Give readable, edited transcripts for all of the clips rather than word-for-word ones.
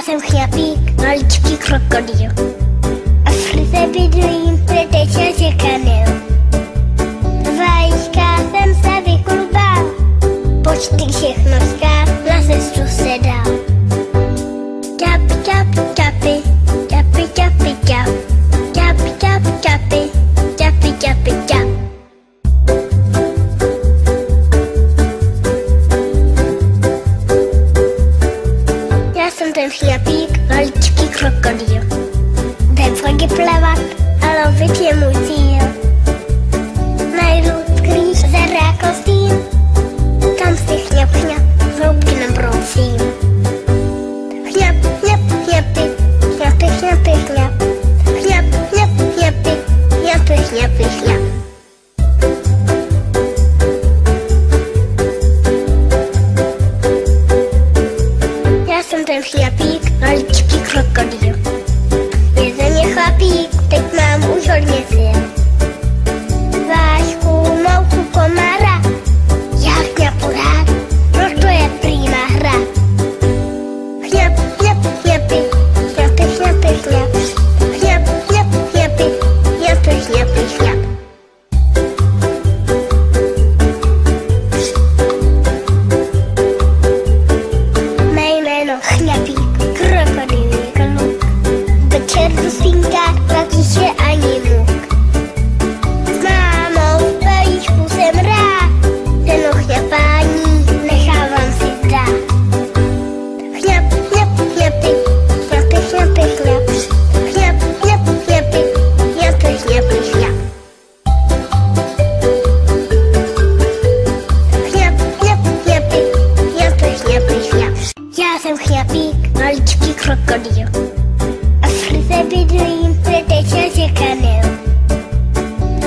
jsem chlapík, maličký krokodýl. A v Frize bydlím, kde teče řeka Nil. Vajíčka jsem se vyklubal, počty všechno skáv, na cestu se dal. Čapi, čapi, čapi, čapi, čapi, čap. Čapi, čapi, čapi, čapi, čapi, čap. Já jsem ten chlapík, maličký krokodýl. Jdem v lodi plavat a lovit je můj cíl. Najdu sklíč zera kostým, tam si chňap, chňap, hloubky nebrousím. Chňap, chňap, chňapy, chňapy, chňapy, chňap. Chňap, chňap, chňapy, chňapy, chňapy, chňap. Já jsem ten chlapík, maličký krokodýl. Je ze mě chlapík, teď mám už hodně sil. Vášku, mouku, komara, já chňapu rád, proto je prýma hra. Chňap, chňap, chňapy, chňapy, chňapy, chňap. Chňap, chňap, chňapy, chňapy, chňapy, chňap. Mé jméno Chňapík, krokodýlí kluk. Večer tu spínká, platíše ani muk. S mámou v vajíčku jsem rád, ten chňapání nechávám si dát. Chňap, chňap, chňapy, chňapy, chňapy, chňap. Chňap, chňap, chňapy, chňapy, chňapy, chňap. Chňap, chňap, chňapy, chňapy, chňapy, chňap. Já jsem chlapík, maličký krokodýl. A v Frize bydlím, kde teče řeka Nil.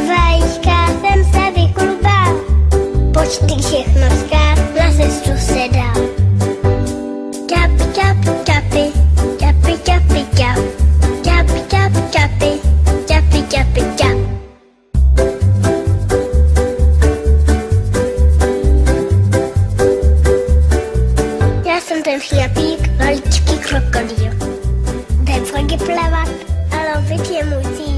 Vajíčka jsem se vyklubal, počty všechno skáv, na cestu se dal. Čapi, čapi, čapi, čapi, čapi, čap. Čapi, čapi, čapi, čapi, čapi, čap. Já jsem ten chlapík, maličký krokodýl. Jdem v lodi plavat a lovit je můj cíl.